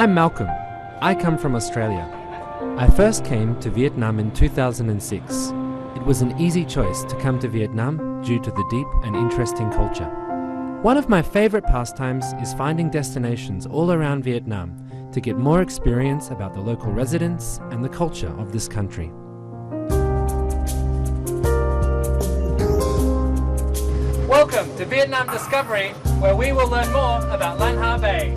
I'm Malcolm. I come from Australia. I first came to Vietnam in 2006. It was an easy choice to come to Vietnam due to the deep and interesting culture. One of my favorite pastimes is finding destinations all around Vietnam to get more experience about the local residents and the culture of this country. Welcome to Vietnam Discovery, where we will learn more about Lan Hạ Bay.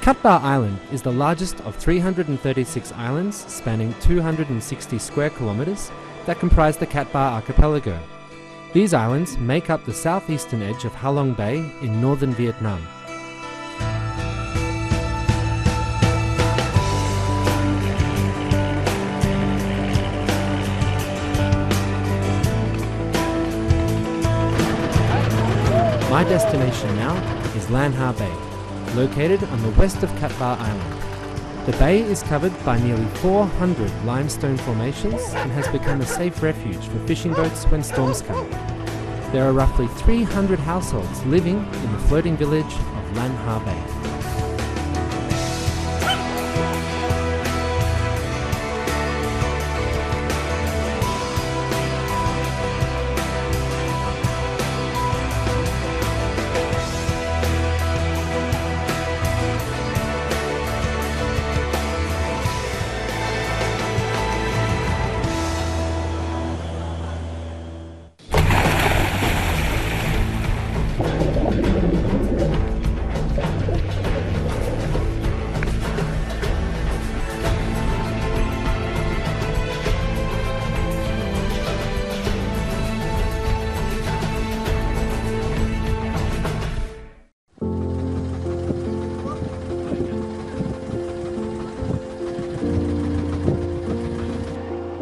Cat Ba Island is the largest of 336 islands spanning 260 square kilometers that comprise the Cat Ba archipelago. These islands make up the southeastern edge of Ha Long Bay in northern Vietnam. My destination now is Lan Hạ Bay, located on the west of Cat Ba Island. The bay is covered by nearly 400 limestone formations and has become a safe refuge for fishing boats when storms come. There are roughly 300 households living in the floating village of Lan Hạ Bay.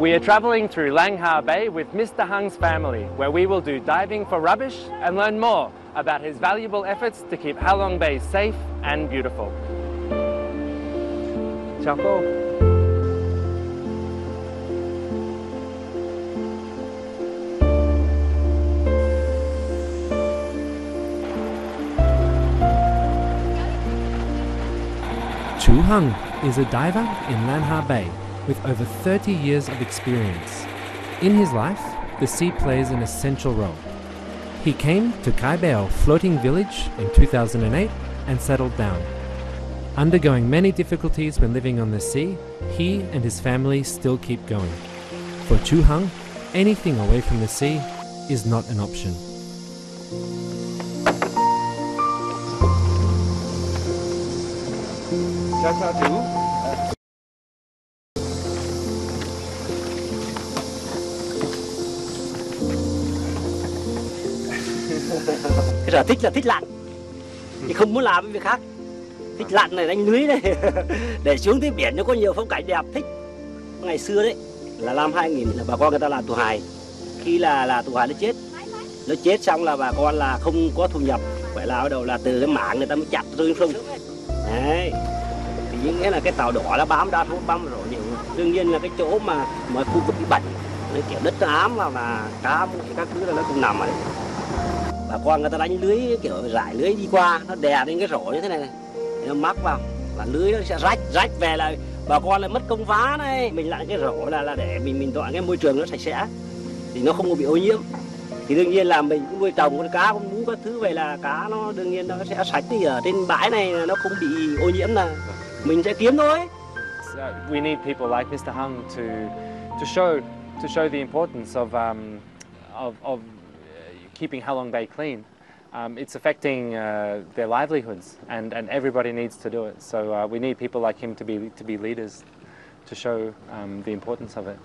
We are travelling through Lan Hạ Bay with Mr. Hung's family, where we will do diving for rubbish and learn more about his valuable efforts to keep Ha Long Bay safe and beautiful. Chào cô. Chú Hung is a diver in Lan Hạ Bay with over 30 years of experience. In his life, the sea plays an essential role. He came to Kai Bao floating village in 2008 and settled down. Undergoing many difficulties when living on the sea, he and his family still keep going. For Chú Hung, anything away from the sea is not an option. Chào chú. Cái sở thích là thích lặn, thì không muốn làm cái việc khác. Thích lặn này, đánh lưới này, để xuống tới biển nó có nhiều phong cảnh đẹp, thích. Ngày xưa đấy, là năm 2000 là bà con người ta làm tù hài. Khi là tù hài nó chết xong là bà con là không có thu nhập. Phải là bắt đầu là từ cái mảng người ta mới chặt rơi xuống sông. Đấy, thì nghĩa là cái tàu đỏ nó bám đa số bám rồi nhiều. Đương nhiên là cái chỗ mà khu vực bị bẩn, cái kiểu đất ám và cá mũi các thứ là nó không nằm ở đấy. Bà con người ta đánh lưới kiểu rải lưới đi qua, nó đè lên cái rổ như thế này, nó mắc vào và lưới nó sẽ rách về là bà con lại mất công vá này. Mình lại cái rổ là để mình dọn cái môi trường nó sạch sẽ thì nó không có bị ô nhiễm. Thì đương nhiên là mình cũng nuôi trồng con cá con bú các thứ về là cá nó đương nhiên nó sẽ sạch, thì ở trên bãi này nó không bị ô nhiễm là mình sẽ kiếm thôi. We need people like Mr. Hung to show the importance of keeping Ha Long Bay clean. It's affecting their livelihoods, and everybody needs to do it. So we need people like him to be leaders, to show the importance of it.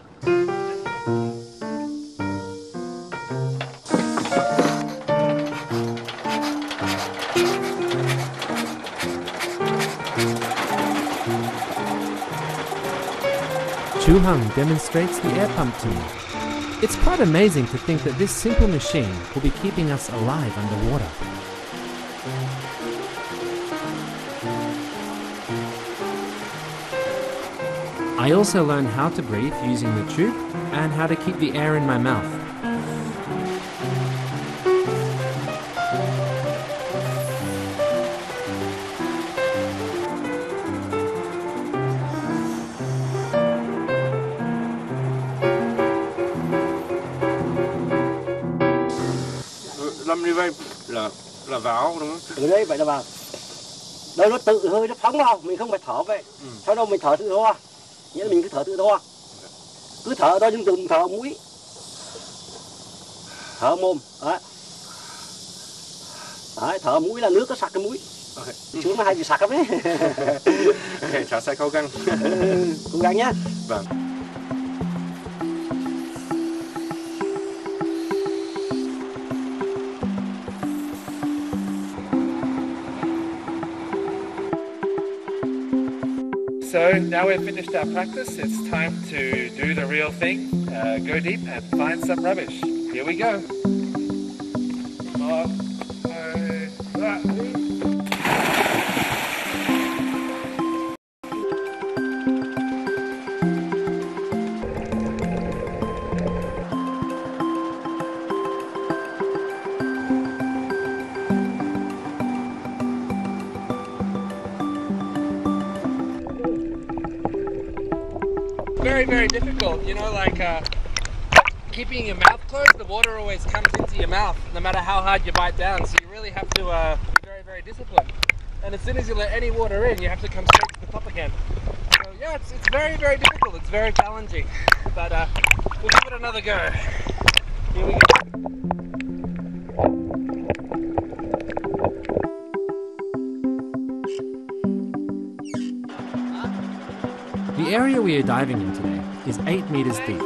Chú Hung demonstrates the air pump to me. It's quite amazing to think that this simple machine will be keeping us alive underwater. I also learned how to breathe using the tube and how to keep the air in my mouth. Lâm như vậy là vào đúng không? Từ đấy vậy là vào. Đây nó tự hơi nó phóng vào, mình không phải thở vậy. Sau đó mình thở tự do, nghĩa là mình cứ thở tự do. Cứ thở đó nhưng đừng thở mũi. Thở mồm, đấy. Đấy, thở mũi là nước nó sặc cái mũi. Okay. Chú nó hay bị sặc lắm đấy. Okay, cháu sẽ cố gắng. Cố gắng nhé. Vâng. So now we've finished our practice, it's time to do the real thing, go deep and find some rubbish. Here we go. Very, very difficult, you know, like keeping your mouth closed, the water always comes into your mouth, no matter how hard you bite down, so you really have to be very, very disciplined. And as soon as you let any water in, you have to come straight to the top again. So yeah, it's very, very difficult, it's very challenging, but we'll give it another go. Here we go. The area we are diving in today is 8 meters deep,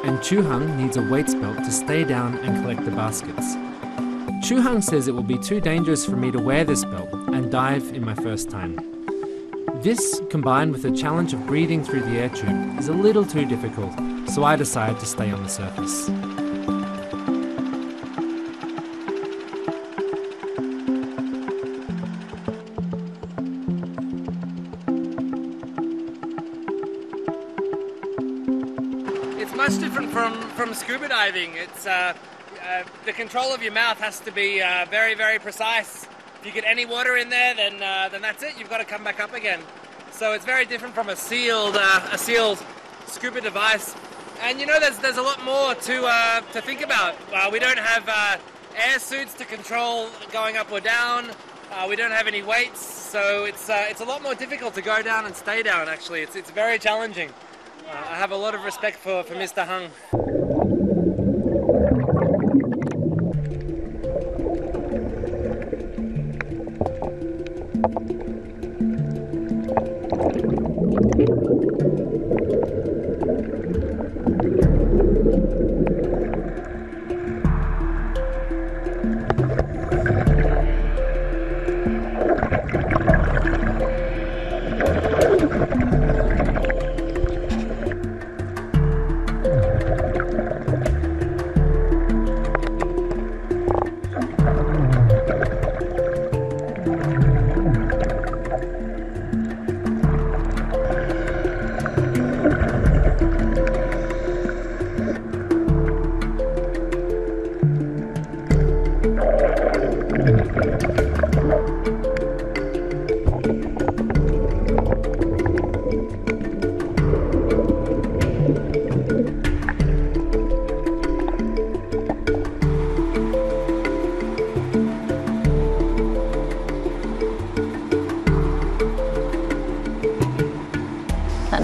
and Chu Hung needs a weights belt to stay down and collect the baskets. Chu Hung says it will be too dangerous for me to wear this belt and dive in my first time. This, combined with the challenge of breathing through the air tube, is a little too difficult, so I decided to stay on the surface. It's much different from scuba diving. It's the control of your mouth has to be very, very precise. If you get any water in there, then that's it. You've got to come back up again. So it's very different from a sealed scuba device. And you know, there's a lot more to think about. We don't have air suits to control going up or down. We don't have any weights, so it's a lot more difficult to go down and stay down. Actually, it's very challenging. I have a lot of respect for Mr. Hung.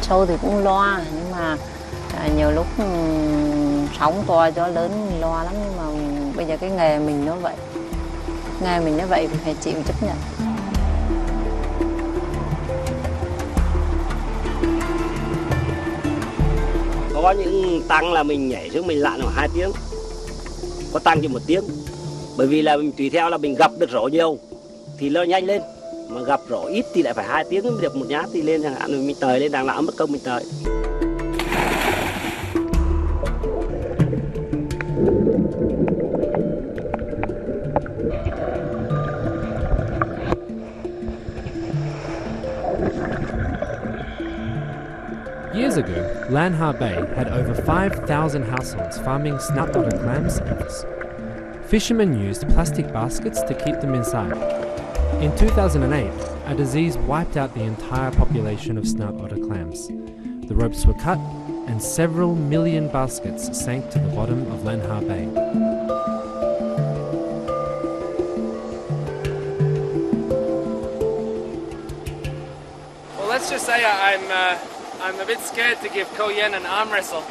Sâu thì cũng lo, nhưng mà nhiều lúc sóng to gió lớn lo lắm, nhưng mà bây giờ cái nghề mình nó vậy, thì phải chịu chấp nhận. Có những tăng là mình nhảy xuống mình lặn khoảng 2 tiếng, có tăng chỉ 1 tiếng, bởi vì là mình tùy theo là mình gặp được rổ nhiều thì nó nhanh lên, mà gặp rổ ít thì lại phải 2 tiếng mới được một nhát thì lên, chẳng hạn mình tời lên đang lão mất công mình tời. Years ago, Lan Hạ Bay had over 5,000 households farming snout otter clams and fish. Fishermen used plastic baskets to keep them inside. In 2008, a disease wiped out the entire population of snout otter clams. The ropes were cut and several million baskets sank to the bottom of Lan Hạ Bay. Well, let's just say I'm a bit scared to give Ko Yen an arm wrestle.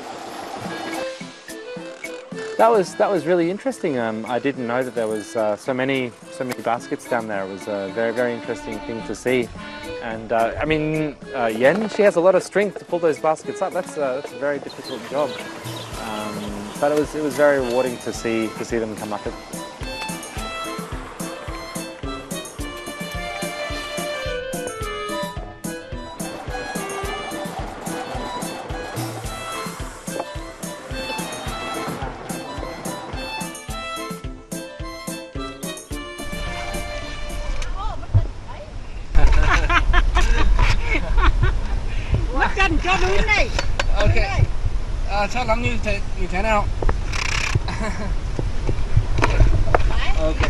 That was really interesting. I didn't know that there was so many baskets down there. It was a very, very interesting thing to see. And I mean, Yen, she has a lot of strength to pull those baskets up. That's a very difficult job. But it was very rewarding to see them come up it. Okay. Cho lắm như thế nào? Okay.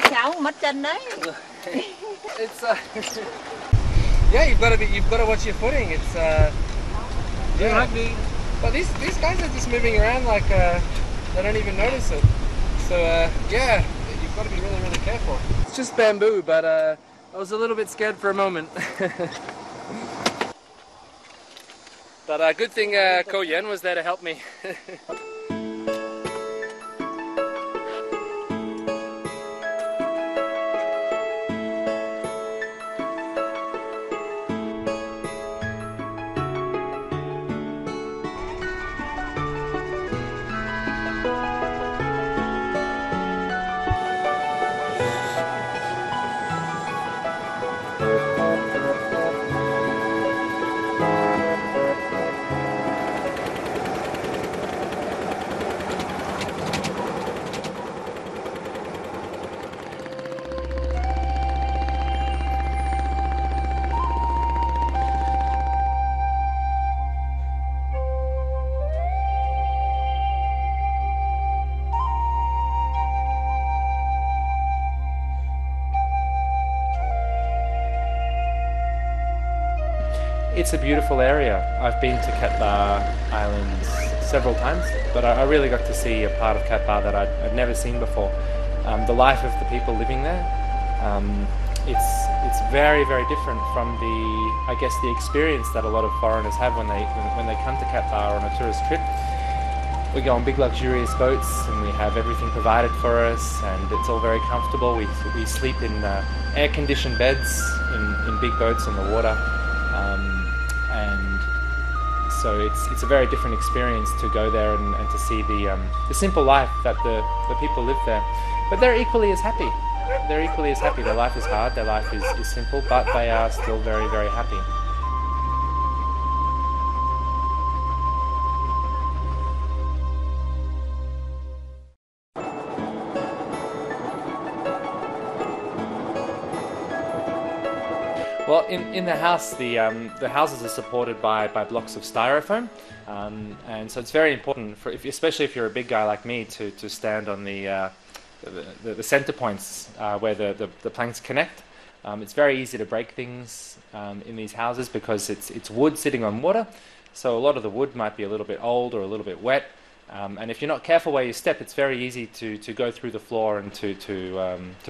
Cháu mất chân đấy. It's yeah, you've got to watch your footing. It's yeah. But these guys are just moving around like they don't even notice it. So yeah, you've got to be really, really careful. It's just bamboo, but I was a little bit scared for a moment. But good thing Ko Yen was there to help me. It's a beautiful area. I've been to Cat Ba Islands several times, but I really got to see a part of Cat Ba that I'd never seen before. The life of the people living there, it's very, very different from I guess the experience that a lot of foreigners have when they come to Cat Ba on a tourist trip. We go on big luxurious boats and we have everything provided for us, and it's all very comfortable. We sleep in air-conditioned beds in big boats on the water. And so it's a very different experience to go there and to see the simple life that the people live there. But they're equally as happy. They're equally as happy. Their life is hard, their life is simple, but they are still very, very happy. Well, in the house, the houses are supported by blocks of styrofoam, and so it's very important, especially if you're a big guy like me, to stand on the center points where the planks connect. It's very easy to break things in these houses because it's wood sitting on water, so a lot of the wood might be a little bit old or a little bit wet, and if you're not careful where you step, it's very easy to go through the floor and to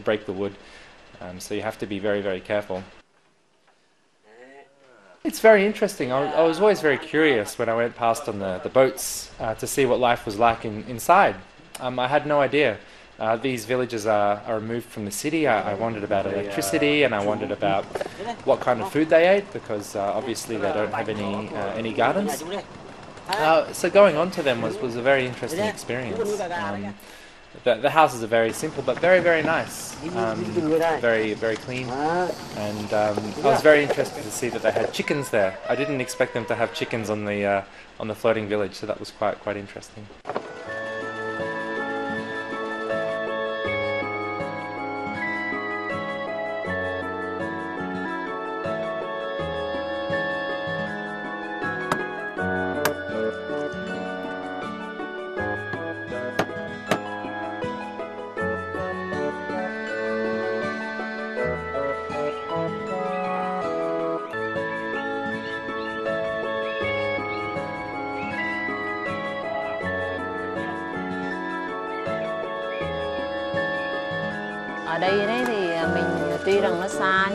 break the wood. So you have to be very, very careful. It's very interesting. I was always very curious when I went past on the boats to see what life was like inside. I had no idea. These villages are removed from the city. I wondered about electricity, and I wondered about what kind of food they ate, because obviously they don't have any gardens. So going on to them was a very interesting experience. The houses are very simple but very, very nice. Very, very clean. And I was very interested to see that they had chickens there. I didn't expect them to have chickens on the floating village, so that was quite interesting. Ở đây đấy thì mình tuy rằng nó xa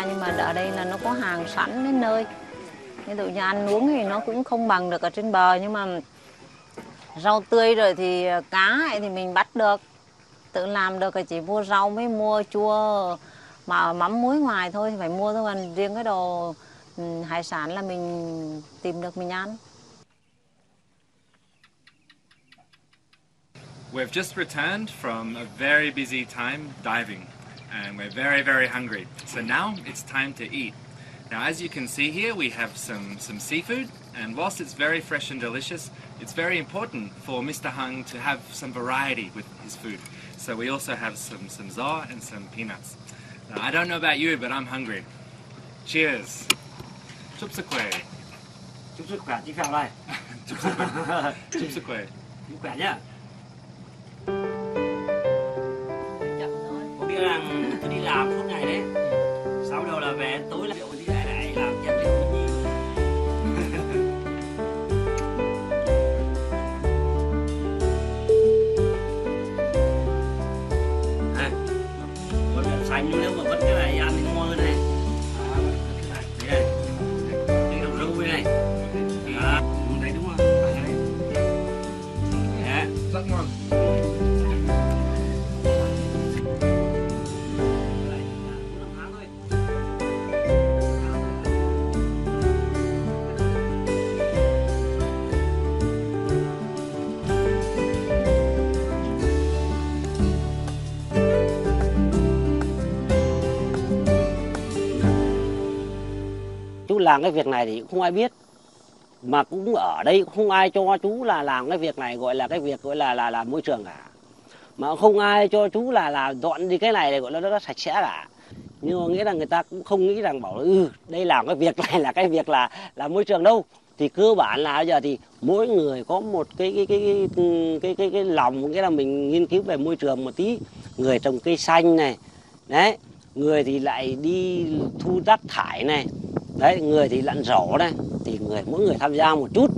nhưng mà ở đây là nó có hàng sẵn đến nơi. Ví dụ như ăn uống thì nó cũng không bằng được ở trên bờ, nhưng mà rau tươi rồi thì cá ấy thì mình bắt được, tự làm được, chỉ mua rau mới mua chua mà mắm muối ngoài thôi thì phải mua thôi, còn riêng cái đồ hải sản là mình tìm được mình ăn. We've just returned from a very busy time diving, and we're very, very hungry. So now it's time to eat. Now, as you can see here, we have some seafood, and whilst it's very fresh and delicious, it's very important for Mr. Hung to have some variety with his food. So we also have some giò and some peanuts. Now, I don't know about you, but I'm hungry. Cheers. Chúc sức khỏe. Chúc sức khỏe, chị Phèo đây. Chúc sức khỏe. Chúc sức khỏe. Chúc khỏe nhá. Có biết rằng tôi đi làm suốt ngày đấy, sau đầu là về tối là liệu đi lại làm chân liệu gì. Con biển xanh nếu mà vẫn cái này ăn thì ngon hơn này. Đấy này, cái đầu râu này. Đấy đúng không? Đấy, rất ngon. Chú làm cái việc này thì cũng không ai biết, mà cũng ở đây cũng không ai cho chú là làm cái việc này, gọi là cái việc gọi là môi trường cả, mà không ai cho chú là dọn đi cái này gọi là nó sạch sẽ cả. Nhưng mà nghĩa là người ta cũng không nghĩ rằng bảo đây làm cái việc này là cái việc là môi trường đâu. Thì cơ bản là bây giờ thì mỗi người có một cái lòng, nghĩa là mình nghiên cứu về môi trường một tí. Người trồng cây xanh này, đấy, người thì lại đi thu rác thải này, đấy, người thì lặn rổ này, thì mỗi người tham gia một chút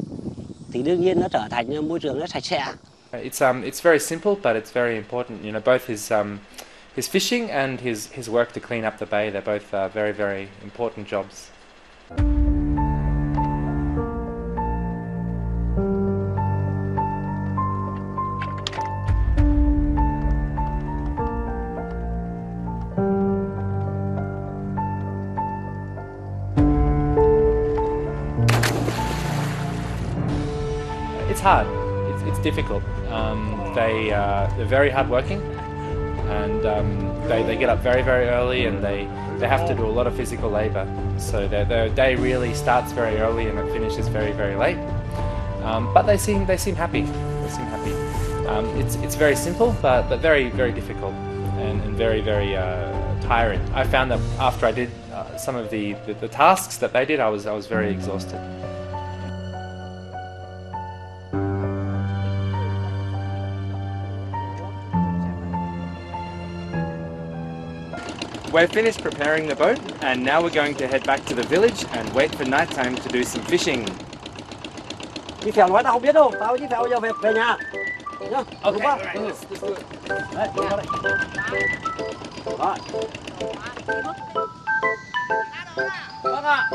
thì đương nhiên nó trở thành môi trường nó sạch sẽ. It's very simple, but it's very important. You know, both his fishing and his work to clean up the bay, they're both very, very important jobs. It's hard. It's difficult. They're very hardworking, and they get up very, very early, and they have to do a lot of physical labour. So their day really starts very early and it finishes very, very late. But they seem happy. They seem happy. It's very simple, but very, very difficult and very, very tiring. I found that after I did some of the tasks that they did, I was very exhausted. We're finished preparing the boat, and now we're going to head back to the village and wait for night time to do some fishing. Chị Phèo nói tao không biết đâu, tao với chị Phèo giờ về nhà. Nhá, Okay, đúng không? all right, let's do it. Đấy, đúng rồi. Rồi. Vâng ạ.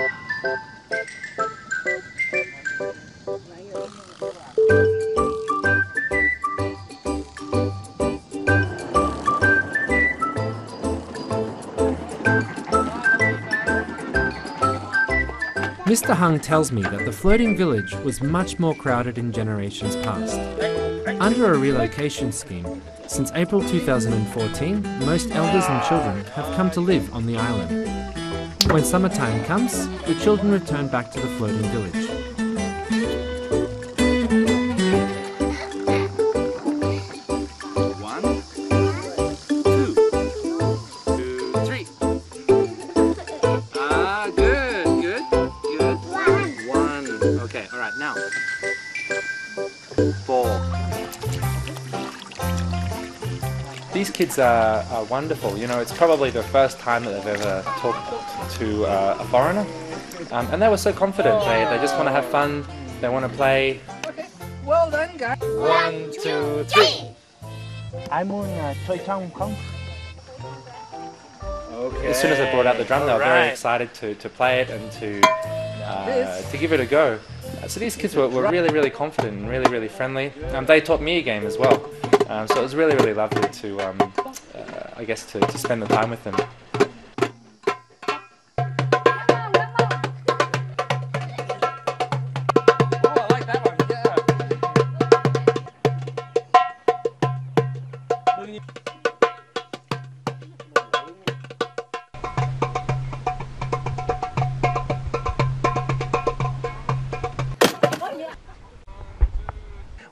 Mr. Hung tells me that the floating village was much more crowded in generations past. Under a relocation scheme, since April 2014, most elders and children have come to live on the island. When summertime comes, the children return back to the floating village. These kids are wonderful. You know, it's probably the first time that they've ever talked to a foreigner. And they were so confident. They just want to have fun. They want to play. Okay, well done, guys. 1, 2, 3. Ai muốn chơi trong không? Okay. As soon as I brought out the drum, they were very excited to play it and to give it a go. So these kids were really, really confident and really, really friendly. They taught me a game as well. So it was really, really lovely to, I guess, to spend the time with them.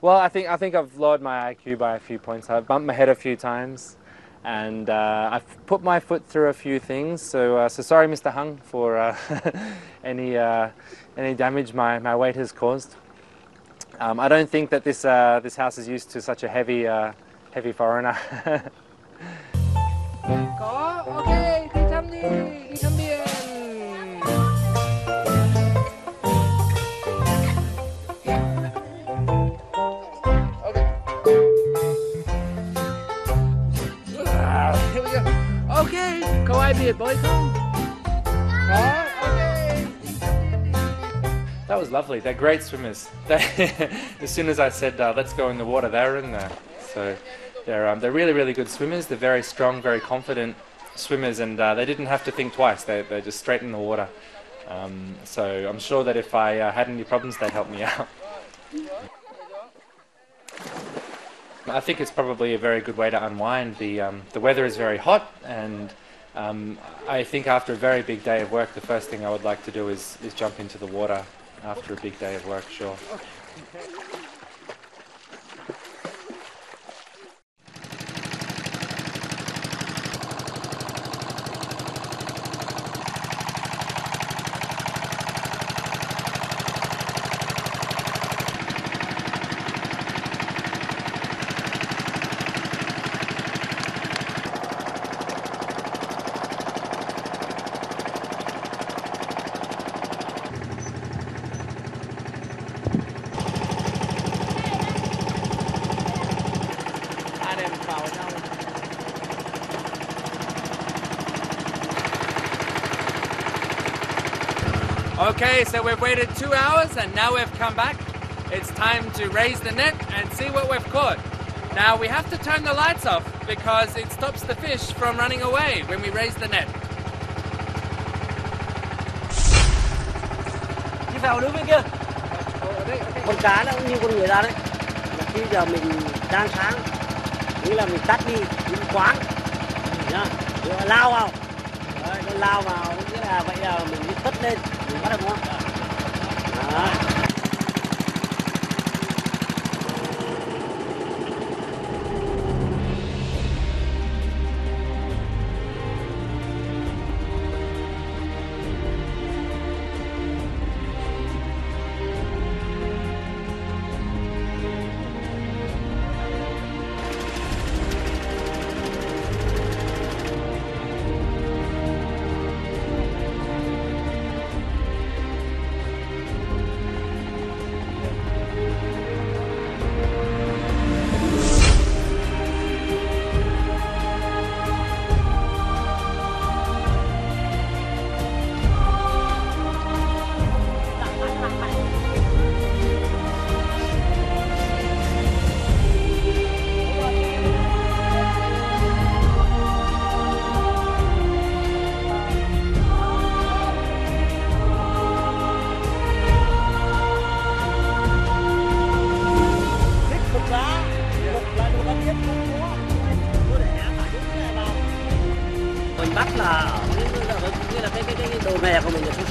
Well, I think I've lowered my IQ by a few points. I've bumped my head a few times, and I've put my foot through a few things. So sorry, Mr. Hung, for any damage my weight has caused. I don't think that this house is used to such a heavy foreigner. Có, ok, đi thăm đi thăm biển. Okay, có ai biệt bơi không? Có, okay. That was lovely. They're great swimmers. As soon as I said let's go in the water, they were in there. So they're really, really good swimmers. They're very strong, very confident swimmers, and they didn't have to think twice. They're just straight in the water. So I'm sure that if I had any problems, they'd help me out. I think it's probably a very good way to unwind. The weather is very hot, and I think after a very big day of work, the first thing I would like to do is jump into the water after a big day of work, sure. Okay, so we've waited 2 hours and now we've come back. It's time to raise the net and see what we've caught. Now we have to turn the lights off because it stops the fish from running away when we raise the net. Đi vào nước bên kia. Con cá nó cũng như con người ta đấy. Khi giờ mình đang sáng, nghĩa là mình tắt đi, mình quáng, nhá, rồi lao vào, đấy, nó lao vào, nghĩa là vậy là mình đi cất lên, mình bắt được không? Đấy.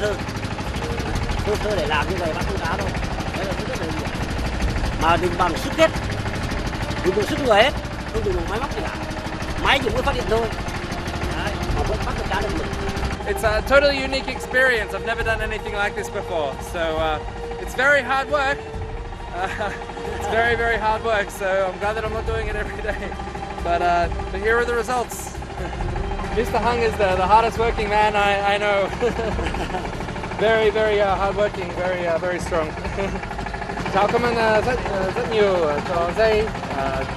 sơ để làm như vậy bắt con cá thôi. Đấy là rất là đơn giản. Mà đừng bằng sức hết, đừng bằng sức người hết, không đừng bằng máy móc gì cả. Máy chỉ mới phát điện thôi. Đấy, mà vẫn bắt được cá được mình. It's a totally unique experience. I've never done anything like this before, so it's very hard work. It's very, very hard work. So I'm glad that I'm not doing it every day. But here are the results. Mr. Hung is the hardest working man I know. Very, very hard working, very strong. Cháu cảm ơn rất nhiều cho dây.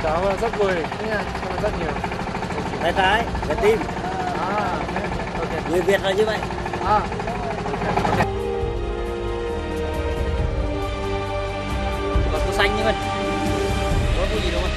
Cháu rất vui nha. Cảm ơn rất nhiều. Tay trái, về tim. Okay. Người Việt là như vậy. Okay. Còn có xanh như mình. Có cái gì đâu mà.